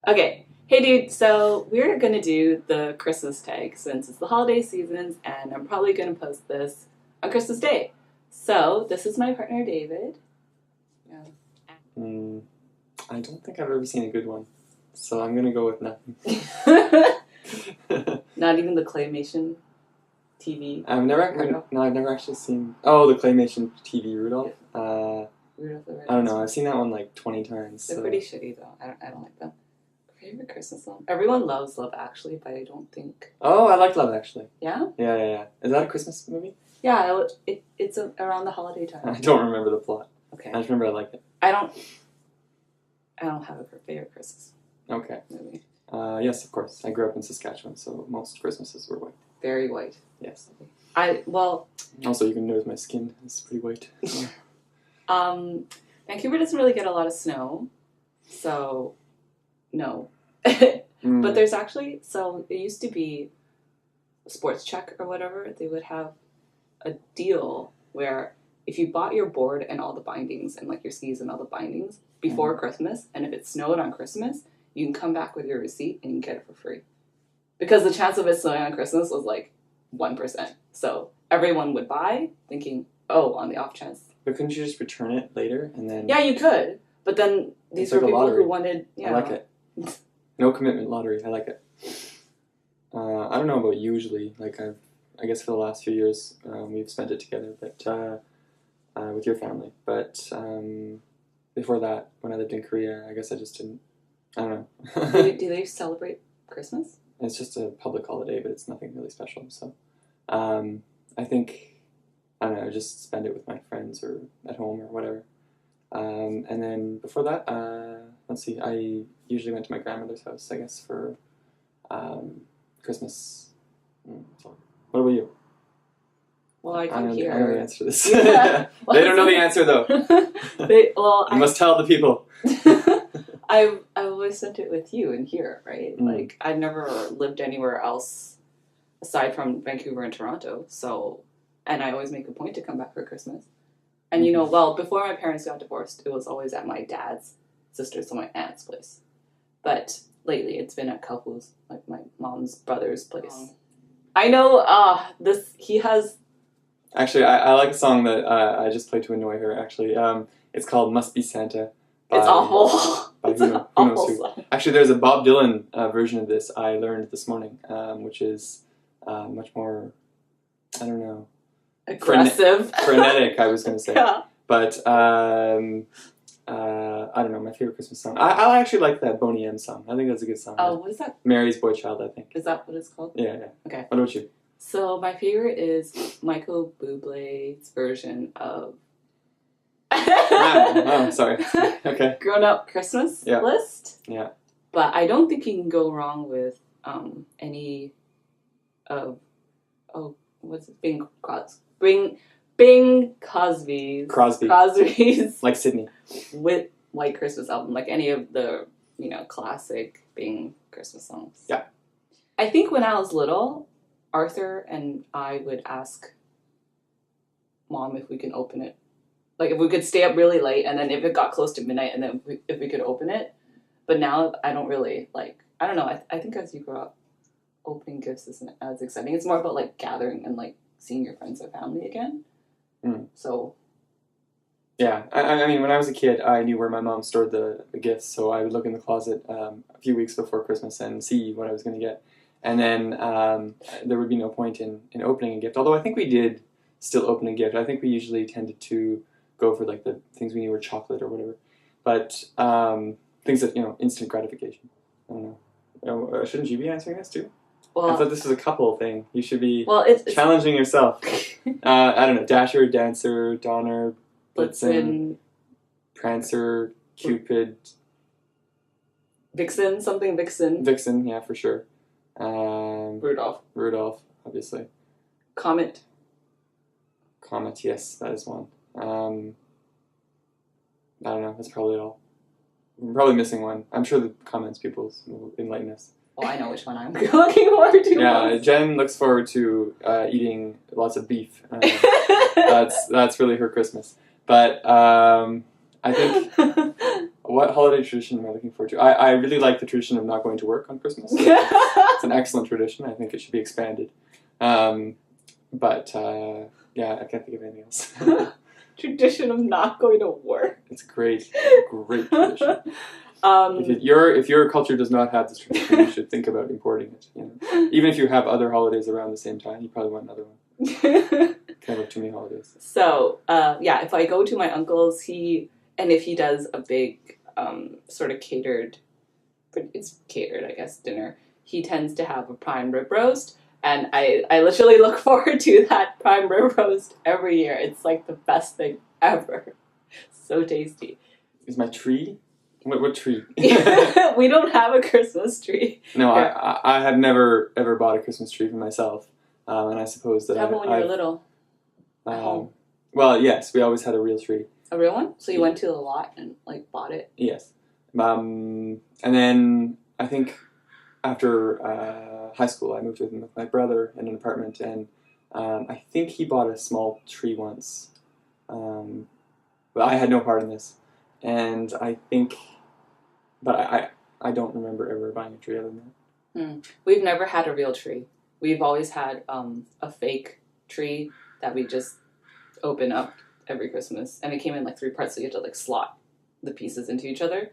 Okay. Hey dude, so we're gonna do the Christmas tag since it's the holiday seasons and I'm probably gonna post this on Christmas Day. So this is my partner David. Yeah. I don't think I've ever seen a good one, so I'm gonna go with nothing. Not even the claymation TV. I've never actually seen. Oh, the claymation TV Rudolph. Rudolph the Red I don't know. I've seen that one like 20 times. They're so. pretty shitty though. I don't like them. Favorite Christmas song? Everyone loves Love Actually, but I don't think. Oh, I like Love Actually. Yeah? Yeah. Is that a Christmas movie? Yeah, it's around the holiday time. I don't remember the plot. Okay. I just remember I like it. I don't have a favorite Christmas Okay. movie. Yes, of course. I grew up in Saskatchewan, so most Christmases were white. Very white. Yes. Also, you can notice my skin is pretty white. Vancouver doesn't really get a lot of snow, so no. But there's actually, so it used to be Sports Check or whatever, they would have a deal where if you bought your board and all the bindings and like your skis and all the bindings before Christmas, and if it snowed on Christmas, you can come back with your receipt and you can get it for free. Because the chance of it snowing on Christmas was like 1%. So everyone would buy thinking, oh, on the off chance. But couldn't you just return it later and then... Yeah, you could. But then these were people who wanted... Yeah. I like it. No commitment lottery. I like it. I don't know about usually. Like, I guess for the last few years, we've spent it together, but with your family. But before that, when I lived in Korea, I guess I just didn't... I don't know. Do they celebrate Christmas? It's just a public holiday, but it's nothing really special. So I think, I don't know, just spend it with my friends or at home or whatever. And then before that, let's see, I usually went to my grandmother's house, I guess, for Christmas. So, what about you? Well, I can hear. I know the answer to this. Yeah. They don't know the answer, though. You must tell the people. I've always spent it with you in here, right? Like, I've never lived anywhere else aside from Vancouver and Toronto, so, and I always make a point to come back for Christmas. And you know, well, before my parents got divorced, it was always at my dad's sister's, so my aunt's place. But lately, it's been at Kalpu's, like my mom's brother's place. I know, he has... Actually, I like a song that I just played to annoy her, actually. It's called Must Be Santa. It's awful. By who knows who. Song. Actually, there's a Bob Dylan version of this I learned this morning, which is much more, I don't know, aggressive. Frenetic, I was going to say. Yeah. But I don't know, my favorite Christmas song. I actually like that Boney M song. I think that's a good song. Oh, what is that? Mary's Boy Child, I think. Is that what it's called? Yeah. Okay. What about you? So my favorite is Michael Bublé's version of Oh, sorry. Okay. Grown Up Christmas List. Yeah. But I don't think you can go wrong with any of what's it? Bing Crosby's Like Sydney. with White Christmas album, like any of the classic Bing Christmas songs. Yeah. I think when I was little, Arthur and I would ask Mom if we can open it. Like, if we could stay up really late, and then if it got close to midnight, and then if we could open it. But now, I don't really, I don't know, I think as you grow up, opening gifts isn't as exciting. It's more about, gathering and, seeing your friends and family again. So... Yeah, I mean, when I was a kid, I knew where my mom stored the gifts, so I would look in the closet a few weeks before Christmas and see what I was going to get. And then there would be no point in opening a gift, although I think we did still open a gift. I think we usually tended to go for, the things we knew were chocolate or whatever. But things that, instant gratification. I don't know. Shouldn't you be answering this, too? Well, I thought this was a couple thing. You should be challenging yourself. I don't know. Dasher, Dancer, Donner... Blitzen, Prancer, Cupid, Vixen, something Vixen. Vixen, yeah, for sure. Rudolph, obviously. Comet, yes, that is one. I don't know, that's probably it all. I'm probably missing one. I'm sure the comments people will enlighten us. Oh, I know which one I'm looking forward to. Yeah, Jen looks forward to eating lots of beef. That's really her Christmas. But I think what holiday tradition am I looking forward to? I really like the tradition of not going to work on Christmas. So it's an excellent tradition. I think it should be expanded. But yeah, I can't think of anything else. Tradition of not going to work. It's a great tradition. If your culture does not have this tradition, you should think about importing it. You know? Even if you have other holidays around the same time, you probably want another one. Can't have too many holidays. So yeah, if I go to my uncle's, if he does a big sort of catered, it's catered, I guess, dinner, he tends to have a prime rib roast. And I literally look forward to that prime rib roast every year. It's like the best thing ever. So tasty. Is my tree? What tree? We don't have a Christmas tree. No, yeah. I have never ever bought a Christmas tree for myself. And I suppose that you have one when you were little. At home. Well, yes, we always had a real tree. A real one? So you went to the lot and like bought it? Yes. And then I think after high school, I moved with my brother in an apartment, and I think he bought a small tree once. But I had no part in this, and I think, but I don't remember ever buying a tree other than that. We've never had a real tree. We've always had a fake tree that we just open up every Christmas, and it came in like 3 parts, so you had to like slot the pieces into each other.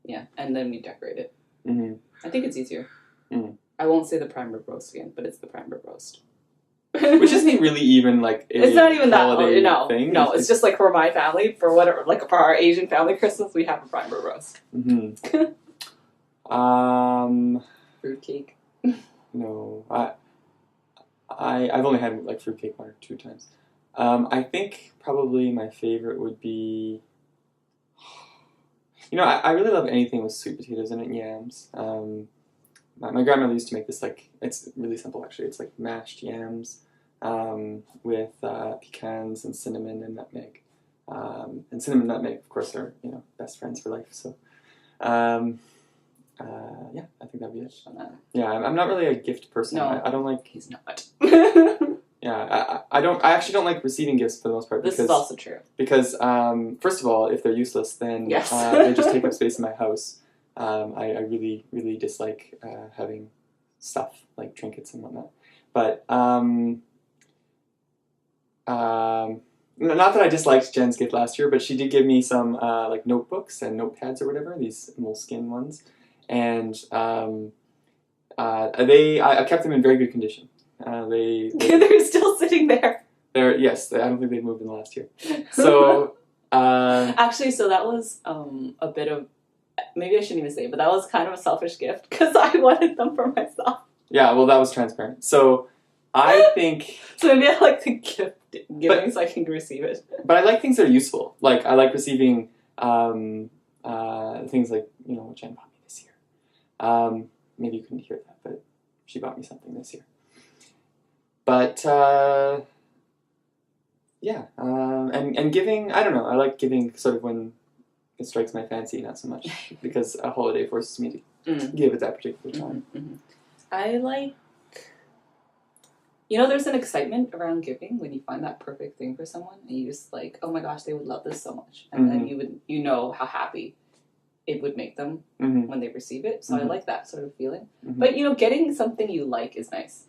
Yeah, and then we decorate it. Mm-hmm. I think it's easier. Mm. I won't say the prime rib roast again, but it's the prime rib roast. Which isn't really even like a it's not even holiday that thing. No, it's just like for my family, for whatever, like for our Asian family Christmas, we have a prime rib roast. Mm-hmm. Fruitcake. No, I've only had like fruitcake 1 or 2 times. I think probably my favorite would be, you know, I really love anything with sweet potatoes in it and yams. My grandmother used to make this, like, it's really simple actually. It's like mashed yams with pecans and cinnamon and nutmeg. And cinnamon and nutmeg, of course, are, you know, best friends for life. So, yeah, I think that'd be it. Yeah, I'm not really a gift person. No, I don't like. He's not. Yeah, I actually don't like receiving gifts for the most part. This is also true. Because, first of all, if they're useless, then yes. They just take up space in my house. I really, really dislike having stuff like trinkets and whatnot. But, not that I disliked Jen's gift last year, but she did give me some like notebooks and notepads or whatever, these moleskin ones. And I kept them in very good condition. They're still sitting there. Yes, I don't think they've moved in the last year. So actually, so that was a bit of, maybe I shouldn't even say, but that was kind of a selfish gift because I wanted them for myself. Yeah, well, that was transparent. So I think. So maybe I like the gift giving so I can receive it. But I like things that are useful. Like I like receiving things like, you know, what Jen bought me this year. Maybe you couldn't hear that, but she bought me something this year. But, yeah, and giving, I don't know, I like giving sort of when it strikes my fancy, not so much, because a holiday forces me to give at that particular time. Mm-hmm. I like, you know, there's an excitement around giving when you find that perfect thing for someone, and you just like, oh my gosh, they would love this so much, and then you know how happy it would make them when they receive it, so I like that sort of feeling. But, you know, getting something you like is nice.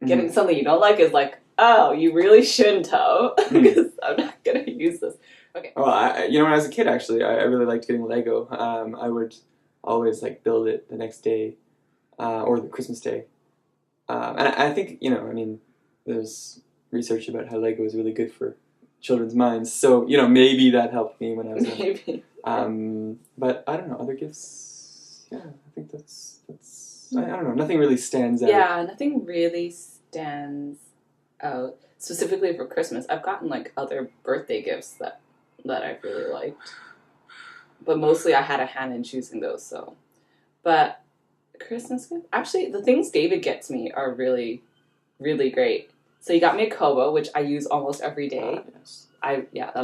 Getting something you don't like is like, oh, you really shouldn't have, because I'm not going to use this. Okay. Well, you know, when I was a kid, actually, I really liked getting Lego. I would always, like, build it the next day, or the Christmas day. And I think, you know, I mean, there's research about how Lego is really good for children's minds. So, you know, maybe that helped me when I was maybe. But I don't know, other gifts, yeah, I think that's I don't know, nothing really stands out. Yeah, nothing really stands out. Specifically for Christmas, I've gotten like other birthday gifts that I've really liked. But mostly I had a hand in choosing those, so. But Christmas gift? Actually, the things David gets me are really, really great. So he got me a Kobo, which I use almost every day. Yes.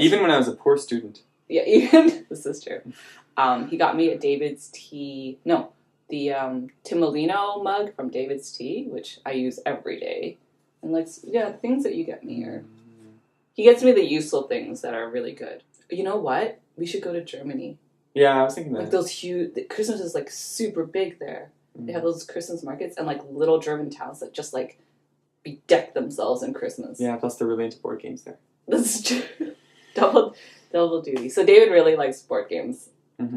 Even when I was a poor student. Yeah, even this is true. He got me a David's Tea. No, the Timolino mug from David's Tea, which I use every day. And like, yeah, things that you get me are. He gets me the useful things that are really good. You know what? We should go to Germany Yeah, I was thinking that. Like those huge... Christmas is, like, super big there. They have those Christmas markets and, like, little German towns that just, like, bedeck themselves in Christmas. Yeah, plus they're really into board games there. This is true. Double duty. So David really likes board games,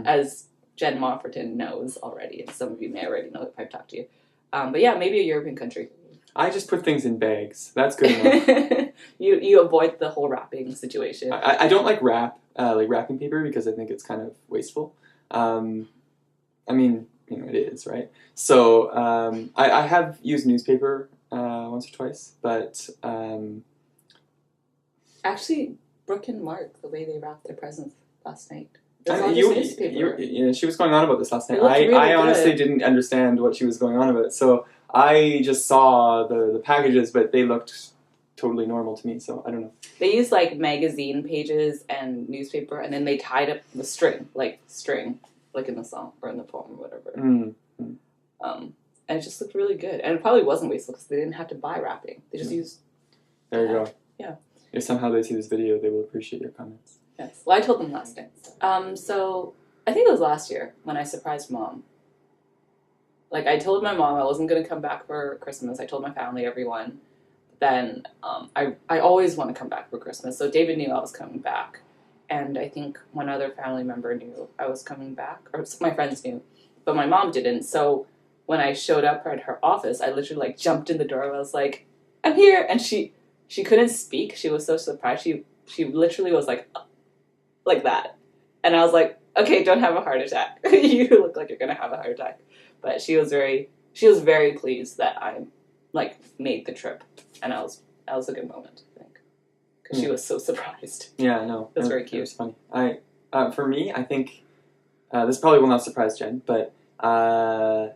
as Jen Mofferton knows already, and some of you may already know if I've talked to you. But yeah, maybe a European country. I just put things in bags. That's good enough. You avoid the whole wrapping situation. I don't like wrapping paper because I think it's kind of wasteful. I mean, you know, it is, right? So I have used newspaper once or twice, but... Actually, Brooke and Mark, the way they wrapped their presents last night. She was going on about this last night. Really I honestly didn't understand what she was going on about. So I just saw the packages, but they looked totally normal to me. So I don't know. They used like magazine pages and newspaper, and then they tied up the string, like in the song or in the poem or whatever. And it just looked really good. And it probably wasn't wasteful because they didn't have to buy wrapping. They just used... There you go. Yeah. If somehow they see this video, they will appreciate your comments. Yes. Well, I told them last night. So I think it was last year when I surprised Mom. Like, I told my mom I wasn't going to come back for Christmas. I told my family, everyone. Then I always want to come back for Christmas. So David knew I was coming back. And I think one other family member knew I was coming back. Or my friends knew. But my mom didn't. So when I showed up at her office, I literally, like, jumped in the door. I was like, I'm here. And she couldn't speak. She was so surprised. She literally was like that. And I was like, okay, don't have a heart attack. You look like you're going to have a heart attack. But she was very pleased that I, like, made the trip. And that was a good moment, I think. Because she was so surprised. Yeah, no. It was very cute. It was funny. For me, I think, this probably will not surprise Jen, but to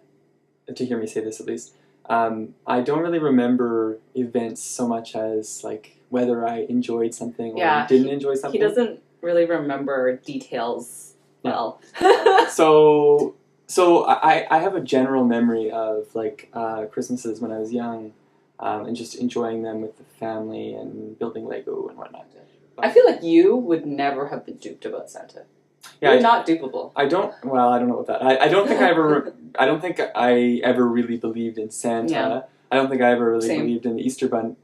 hear me say this at least, I don't really remember events so much as, like, whether I enjoyed something or didn't enjoy something. He doesn't really remember details well. So I have a general memory of, like, Christmases when I was young, and just enjoying them with the family and building Lego and whatnot. I feel like you would never have been duped about Santa. Yeah, You're not dupeable. I don't know about that. I don't think I ever really believed in Santa. Yeah. I don't think I ever really believed in the Easter Bunny.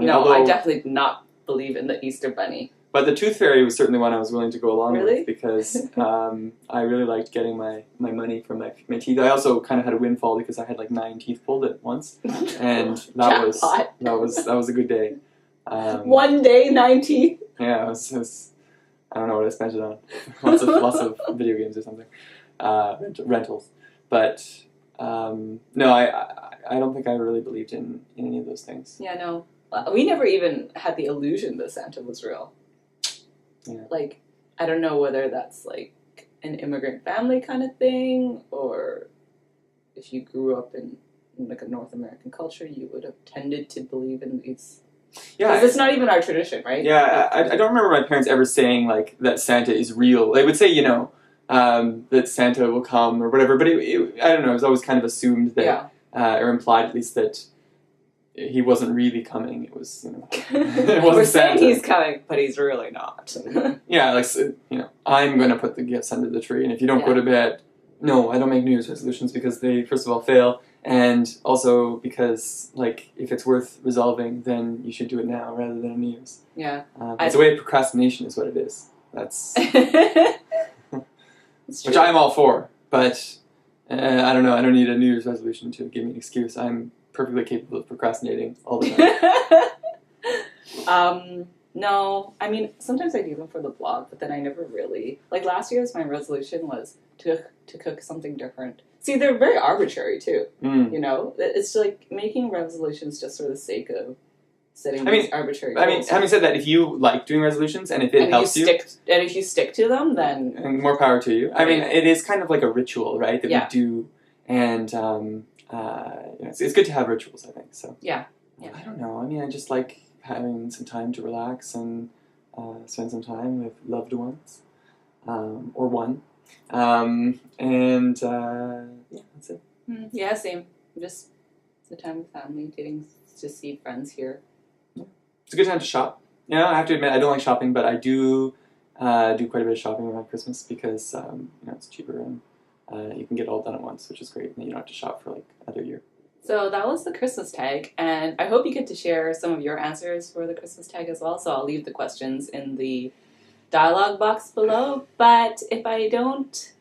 No, although, I definitely did not believe in the Easter Bunny. But the Tooth Fairy was certainly one I was willing to go along really? with because I really liked getting my money from my teeth. I also kind of had a windfall because I had like 9 teeth pulled at once, and that was a good day. One day, 9 teeth. Yeah, it was I don't know what I spent it on. lots of video games or something, rentals. But no, I don't think I really believed in any of those things. Yeah, no, we never even had the illusion that Santa was real. Yeah. Like, I don't know whether that's like an immigrant family kind of thing, or if you grew up in like a North American culture, you would have tended to believe in these. Yeah, because it's not even our tradition, right? Yeah, I don't remember my parents ever saying like that Santa is real. They would say, you know, that Santa will come or whatever, but I don't know. It was always kind of assumed that, or implied at least that he wasn't really coming. It was, you know, it wasn't we're saying Santa. He's coming, but he's really not. Yeah, like, you know, I'm gonna put the gifts under the tree, and if you don't go to bed, no, I don't make New Year's resolutions because they first of all fail. And also because, like, if it's worth resolving, then you should do it now rather than on New Year's. Yeah. It's a way of procrastination is what it is. That's... which I'm all for. But, I don't know, I don't need a New Year's resolution to give me an excuse. I'm perfectly capable of procrastinating all the time. No, I mean, sometimes I do them for the blog, but then I never really... Like, last year's my resolution was to cook something different. See, they're very arbitrary, too. You know? It's like making resolutions just for the sake of setting these arbitrary goals. I mean, having said that, if you like doing resolutions and if it helps you... And if you stick to them, then... And more power to you. I mean, it is kind of like a ritual, right? That we do. And, you know, it's good to have rituals, I think. So Yeah. I don't know. I mean, I just like having some time to relax and spend some time with loved ones. Or one. Yeah, that's it. Yeah, same. Just the time with family, getting to see friends here. It's a good time to shop. You know, I have to admit, I don't like shopping, but I do do quite a bit of shopping around Christmas because it's cheaper and you can get it all done at once, which is great. And you don't have to shop for like another year. So that was the Christmas tag, and I hope you get to share some of your answers for the Christmas tag as well. So I'll leave the questions in the dialogue box below. But if I don't,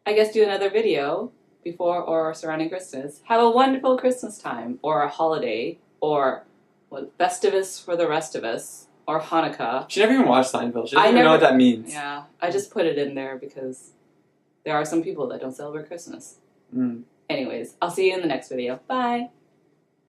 I guess do another video before or surrounding Christmas. Have a wonderful Christmas time, or a holiday, or Festivus for the rest of us, or Hanukkah. She never even watched Seinfeld. She doesn't even know what that means. Yeah, I just put it in there because there are some people that don't celebrate Christmas. Anyways, I'll see you in the next video. Bye!